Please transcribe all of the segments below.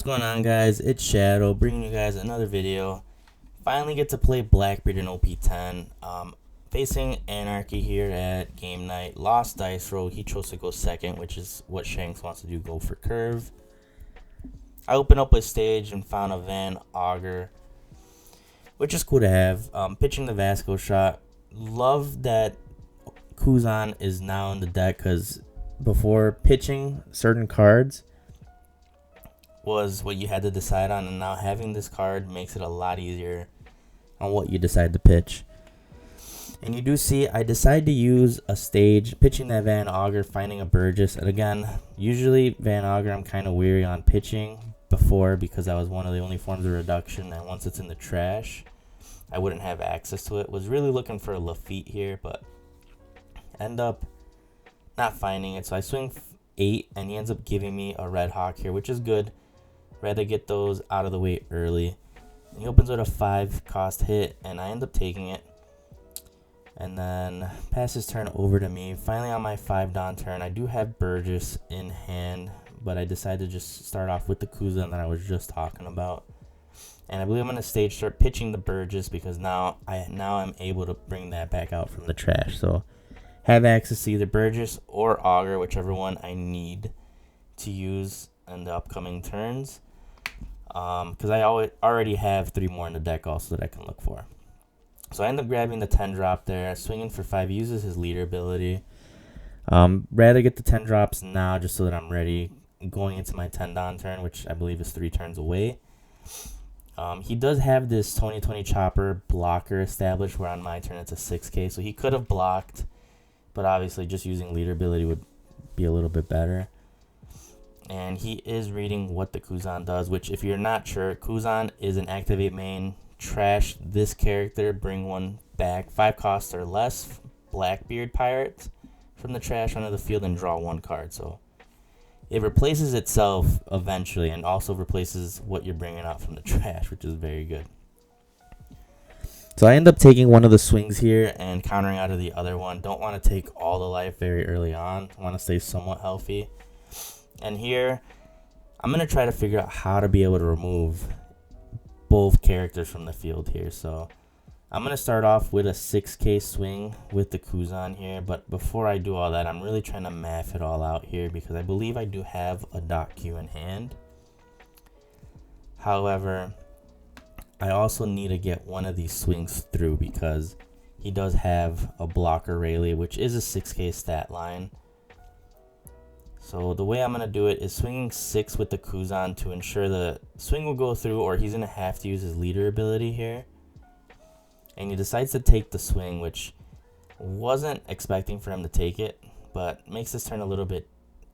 going on, guys? It's Shadow bringing you guys another video. Finally get to play Blackbeard in OP10. Facing Anarchy here at game night. Lost dice roll. He chose to go second, which is what Shanks wants to do, go for curve. I opened up a stage and found a Van Augur, which is cool to have. Pitching the Vasco shot. Love that Kuzan is now in the deck, because before, pitching certain cards was what you had to decide on, and now having this card makes it a lot easier on what you decide to pitch. And you do see I decided to use a stage, pitching that Van Augur, finding a Burgess. And again, usually Van Augur I'm kind of weary on pitching before, because that was one of the only forms of reduction, and once it's in the trash I wouldn't have access to it. Was really looking for a Lafitte here, but end up not finding it. So I swing 8 and he ends up giving me a Red Hawk here, which is good. Rather get those out of the way early. And he opens with a 5 cost hit, and I end up taking it. And then passes turn over to me. Finally on my 5 down turn, I do have Burgess in hand, but I decided to just start off with the Kuzan that I was just talking about. And I believe I'm going to stage start pitching the Burgess, because now I'm able to bring that back out from the trash. So have access to either Burgess or Augur, whichever one I need to use in the upcoming turns. Because I already have 3 more in the deck also that I can look for. So I end up grabbing the 10 drop there, swinging for 5, uses his leader ability. Rather get the 10 drops now just so that I'm ready going into my 10 down turn, which I believe is 3 turns away. He does have this 2020 chopper blocker established, where on my turn it's a 6k, so he could have blocked, but obviously just using leader ability would be a little bit better. And he is reading what the Kuzan does, which, if you're not sure, Kuzan is an activate main. Trash this character, bring one back, 5 costs or less, Blackbeard pirate from the trash onto the field, and draw 1 card. So it replaces itself eventually, and also replaces what you're bringing out from the trash, which is very good. So I end up taking one of the swings here and countering out of the other one. Don't want to take all the life very early on. Want to stay somewhat healthy. And here, I'm going to try to figure out how to be able to remove both characters from the field here. So I'm going to start off with a 6k swing with the Kuzan here. But before I do all that, I'm really trying to math it all out here, because I believe I do have a Doc Q in hand. However, I also need to get one of these swings through, because he does have a blocker Rayleigh, which is a 6k stat line. So the way I'm going to do it is swinging 6 with the Kuzan to ensure the swing will go through, or he's going to have to use his leader ability here. And he decides to take the swing, which wasn't expecting for him to take it, but makes this turn a little bit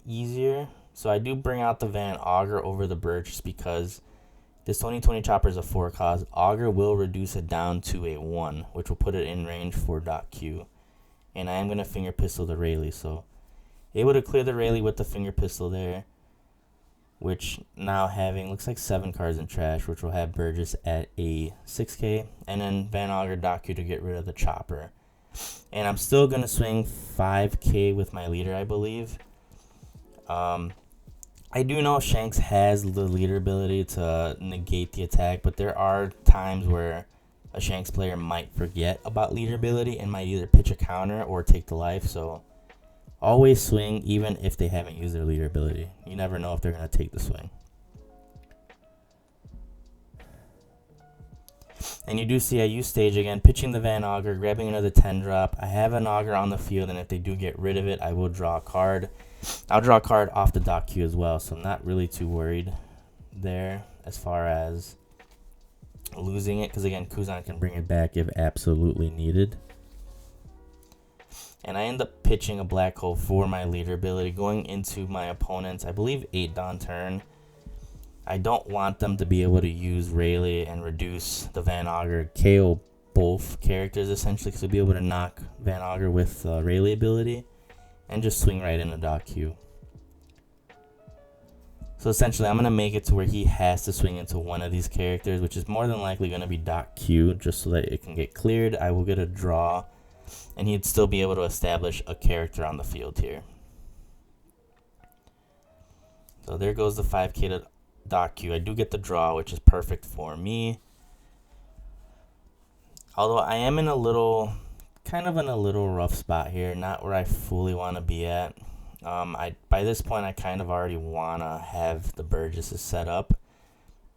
easier. So I do bring out the Van Augur over the Birch, just because this 2020 chopper is a 4 cost. Augur will reduce it down to a 1, which will put it in range for Doc Q. And I am going to finger pistol the Rayleigh, so able to clear the Rayleigh with the finger pistol there, which now having, looks like 7 cards in trash, which will have Burgess at a 6k, and then Van Augur Doc Q to get rid of the chopper. And I'm still going to swing 5k with my leader, I believe. I do know Shanks has the leader ability to negate the attack, but there are times where a Shanks player might forget about leader ability and might either pitch a counter or take the life, so always swing even if they haven't used their leader ability. You never know if they're going to take the swing. And you do see I use stage again, pitching the Van Augur, grabbing another 10 drop. I have an Augur on the field, and if they do get rid of it, I will draw a card. I'll draw a card off the Doc Q as well, so I'm not really too worried there as far as losing it, because again, Kuzan can bring it back if absolutely needed. And I end up pitching a Black Hole for my leader ability, going into my opponent's, I believe, 8 down turn. I don't want them to be able to use Rayleigh and reduce the Van Augur, KO both characters essentially, because they'll be able to knock Van Augur with Rayleigh ability and just swing right into Doc Q. So essentially, I'm going to make it to where he has to swing into one of these characters, which is more than likely going to be Doc Q, just so that it can get cleared. I will get a draw, and he'd still be able to establish a character on the field here. So there goes the 5k to dock Q. I do get the draw, which is perfect for me. Although I am in a little, kind of in a little rough spot here, not where I fully want to be at. By this point, I kind of already want to have the Burgesses set up.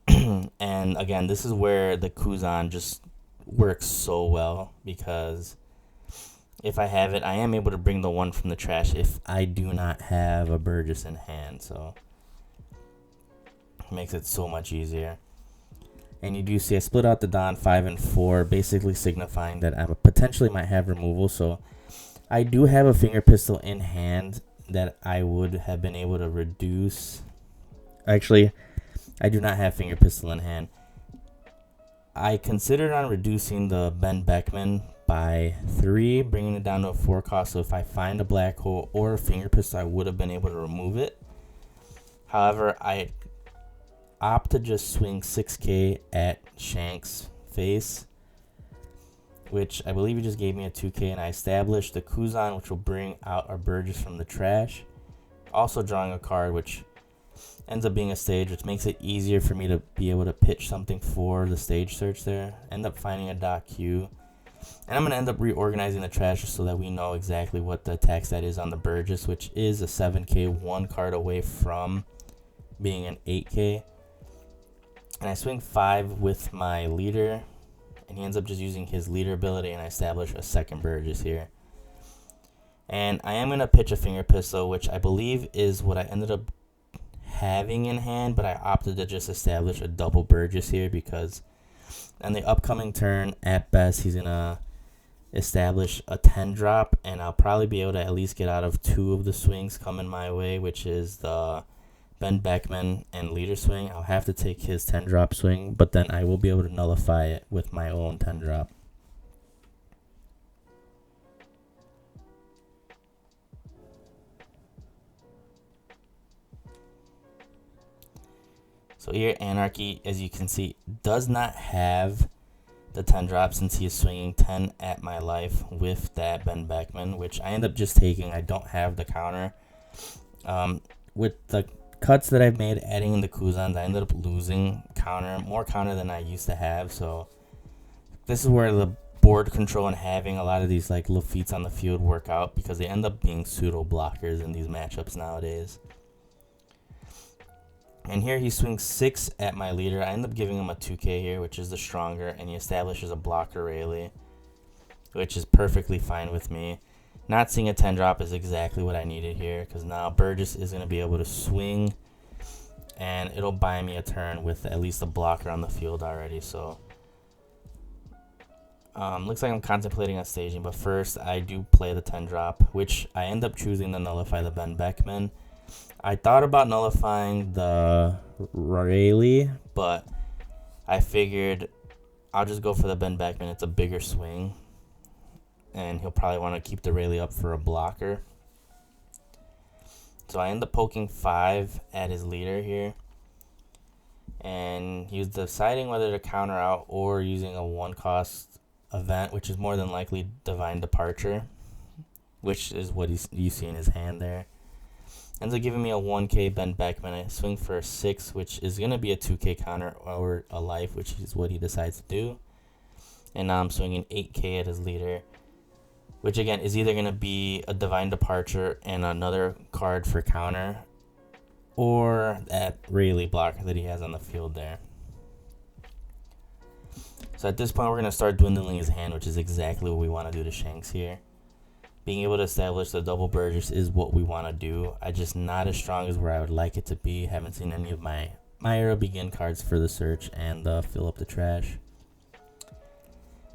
And again, this is where the Kuzan just works so well, because if I have it, I am able to bring the one from the trash if I do not have a Burgess in hand. So it makes it so much easier. And you do see I split out the Don 5 and 4, basically signifying that I potentially might have removal. So I do have a Finger Pistol in hand that I would have been able to reduce. Actually, I do not have Finger Pistol in hand. I considered on reducing the Ben Beckman by 3, bringing it down to a 4 cost. So if I find a black hole or a Finger Pistol, I would have been able to remove it. However, I opt to just swing 6k at Shanks' face, which I believe he just gave me a 2k, and I established the Kuzan, which will bring out our Burgess from the trash. Also drawing a card, which ends up being a stage, which makes it easier for me to be able to pitch something for the stage search there. End up finding a dock Q. And I'm going to end up reorganizing the trash so that we know exactly what the attack stat is on the Burgess, which is a 7k, 1 card away from being an 8k. And I swing 5 with my leader, and he ends up just using his leader ability, and I establish a second Burgess here. And I am going to pitch a Finger Pistol, which I believe is what I ended up having in hand, but I opted to just establish a double Burgess here because on the upcoming turn, at best, he's going to establish a 10 drop, and I'll probably be able to at least get out of 2 of the swings coming my way, which is the Ben Beckman and leader swing. I'll have to take his 10 drop swing, but then I will be able to nullify it with my own 10 drop. So here, Anarchy, as you can see, does not have the 10 drop since he is swinging 10 at my life with that Ben Beckman, which I end up just taking. I don't have the counter. With the cuts that I've made adding in the Kuzans, I ended up losing more counter than I used to have. So this is where the board control and having a lot of these like Lafitte's on the field work out, because they end up being pseudo blockers in these matchups nowadays. And here he swings 6 at my leader. I end up giving him a 2k here, which is the stronger, and he establishes a blocker Rayleigh, which is perfectly fine with me. Not seeing a 10 drop is exactly what I needed here, because now Burgess is going to be able to swing, and it'll buy me a turn with at least a blocker on the field already. So looks like I'm contemplating on staging, but first I do play the 10 drop, which I end up choosing to nullify the Ben Beckman. I thought about nullifying the Rayleigh, but I figured I'll just go for the Ben Beckman. It's a bigger swing, and he'll probably want to keep the Rayleigh up for a blocker. So I end up poking 5 at his leader here, and he was deciding whether to counter out or using a 1-cost event, which is more than likely Divine Departure, which is what you see in his hand there. Ends up giving me a 1k Ben Beckman. I swing for a 6, which is going to be a 2k counter or a life, which is what he decides to do. And now I'm swinging 8k at his leader, which again is either going to be a Divine Departure and another card for counter, or that Rayleigh blocker that he has on the field there. So at this point, we're going to start dwindling his hand, which is exactly what we want to do to Shanks here. Being able to establish the double Burgess is what we want to do. I just not as strong as where I would like it to be. Haven't seen any of my era begin cards for the search and fill up the trash.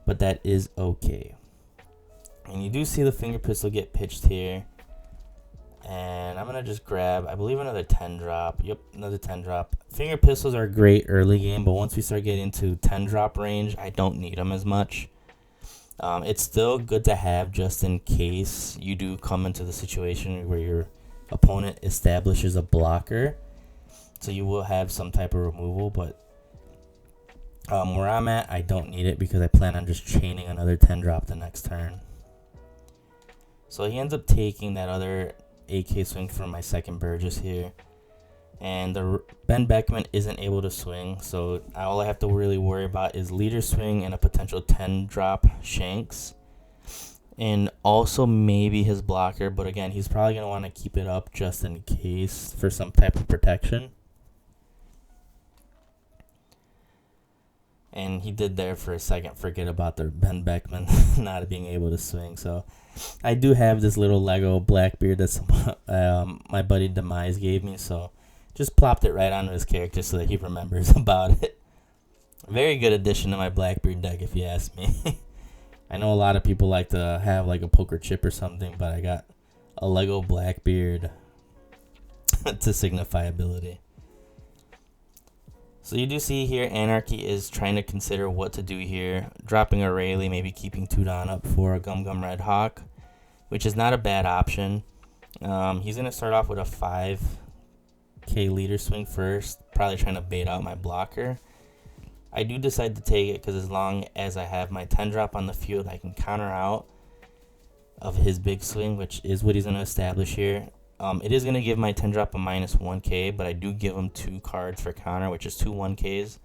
But that is okay. And you do see the Finger Pistol get pitched here. And I'm going to just grab, I believe, another 10 drop. Yep, another 10 drop. Finger Pistols are great early game, but once we start getting into 10 drop range, I don't need them as much. It's still good to have just in case you do come into the situation where your opponent establishes a blocker. So you will have some type of removal, but where I'm at, I don't need it because I plan on just chaining another 10 drop the next turn. So he ends up taking that other AK swing from my second Burgess here. And the Ben Beckman isn't able to swing, so all I have to really worry about is leader swing and a potential 10 drop Shanks. And also maybe his blocker, but again, he's probably going to want to keep it up just in case for some type of protection. And he did there for a second forget about the Ben Beckman not being able to swing. So I do have this little Lego Blackbeard that's my buddy Demise gave me, so just plopped it right onto his character so that he remembers about it. Very good addition to my Blackbeard deck, if you ask me. I know a lot of people like to have like a poker chip or something, but I got a Lego Blackbeard to signify ability. So you do see here Anarchy is trying to consider what to do here. Dropping a Rayleigh, maybe keeping 2 down up for a Gum Gum Red Hawk, which is not a bad option. He's going to start off with a 5k leader swing first, probably trying to bait out my blocker. I do decide to take it because as long as I have my 10 drop on the field, I can counter out of his big swing, which is what he's going to establish here. It is going to give my 10 drop a minus 1k, but I do give him 2 cards for counter, which is 2 1ks,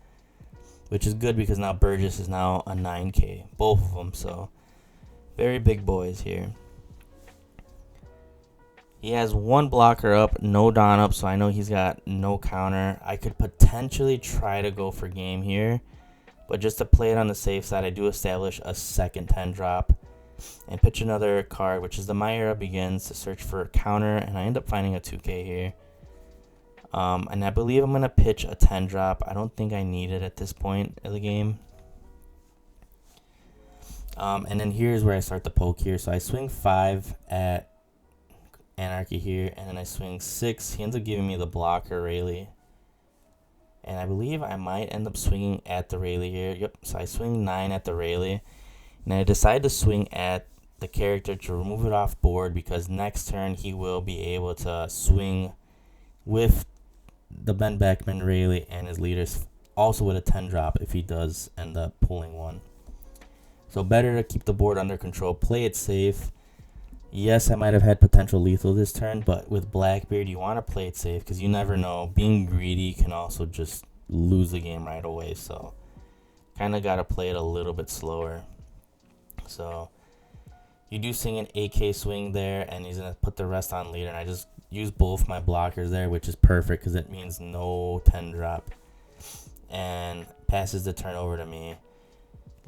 which is good because now Burgess is now a 9k, both of them, so very big boys here. He has 1 blocker up, no Don up, so I know he's got no counter. I could potentially try to go for game here, but just to play it on the safe side, I do establish a second 10 drop and pitch another card, which is the My Era Begins, to search for a counter, and I end up finding a 2k here. And I believe I'm going to pitch a 10 drop. I don't think I need it at this point of the game. And then here's where I start the poke here. So I swing 5 at Anarchy here, and then I swing 6. He ends up giving me the blocker Rayleigh, and I believe I might end up swinging at the Rayleigh here. Yep, so I swing 9 at the Rayleigh, and I decide to swing at the character to remove it off board because next turn he will be able to swing with the Ben Beckman Rayleigh and his leaders, also with a 10 drop if he does end up pulling one. So better to keep the board under control, play it safe. Yes, I might have had potential lethal this turn, but with Blackbeard, you want to play it safe because you never know. Being greedy can also just lose the game right away, so kind of got to play it a little bit slower. So you do swing an 8k swing there, and he's going to put the rest on leader, and I just use both my blockers there, which is perfect because it means no 10 drop, and passes the turn over to me,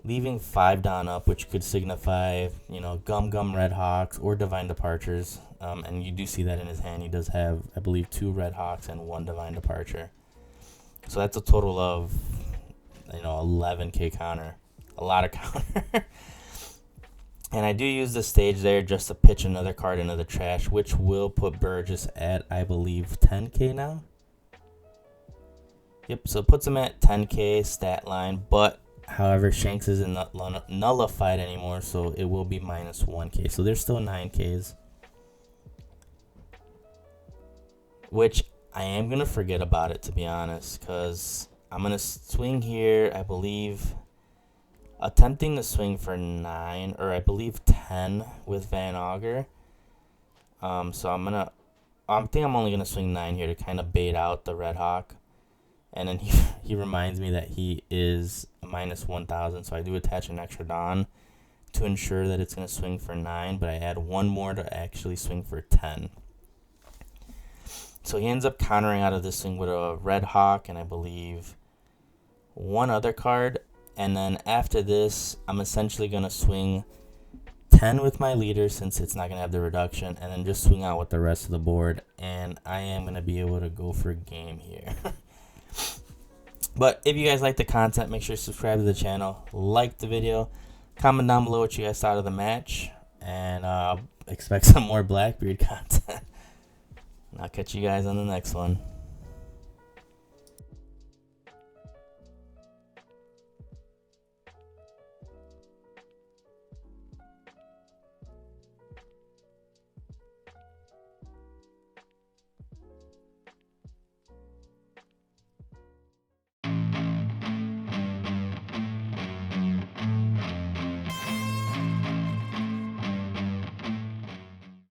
leaving 5 down up, which could signify, you know, Gum Gum Red Hawks or Divine Departures. And you do see that in his hand. He does have, I believe, 2 Red Hawks and 1 Divine Departure. So that's a total of, you know, 11k counter. A lot of counter. And I do use the stage there just to pitch another card into the trash, which will put Burgess at, I believe, 10k now. Yep, so it puts him at 10k stat line, but however, Shanks isn't nullified anymore, so it will be minus 1k. So there's still 9ks, which I am going to forget about it, to be honest, because I'm going to swing here, I believe, attempting to swing for 9, or I believe 10 with Van Auger. So I think I'm only going to swing 9 here to kind of bait out the Red Hawk. And then he reminds me that he is a minus 1,000, so I do attach an extra Don to ensure that it's going to swing for 9, but I add 1 more to actually swing for 10. So he ends up countering out of this swing with a Red Hawk and I believe 1 other card. And then after this, I'm essentially going to swing 10 with my leader since it's not going to have the reduction, and then just swing out with the rest of the board. And I am going to be able to go for game here. But if you guys like the content, make sure to subscribe to the channel, like the video, comment down below what you guys thought of the match, and expect some more Blackbeard content. I'll catch you guys on the next one.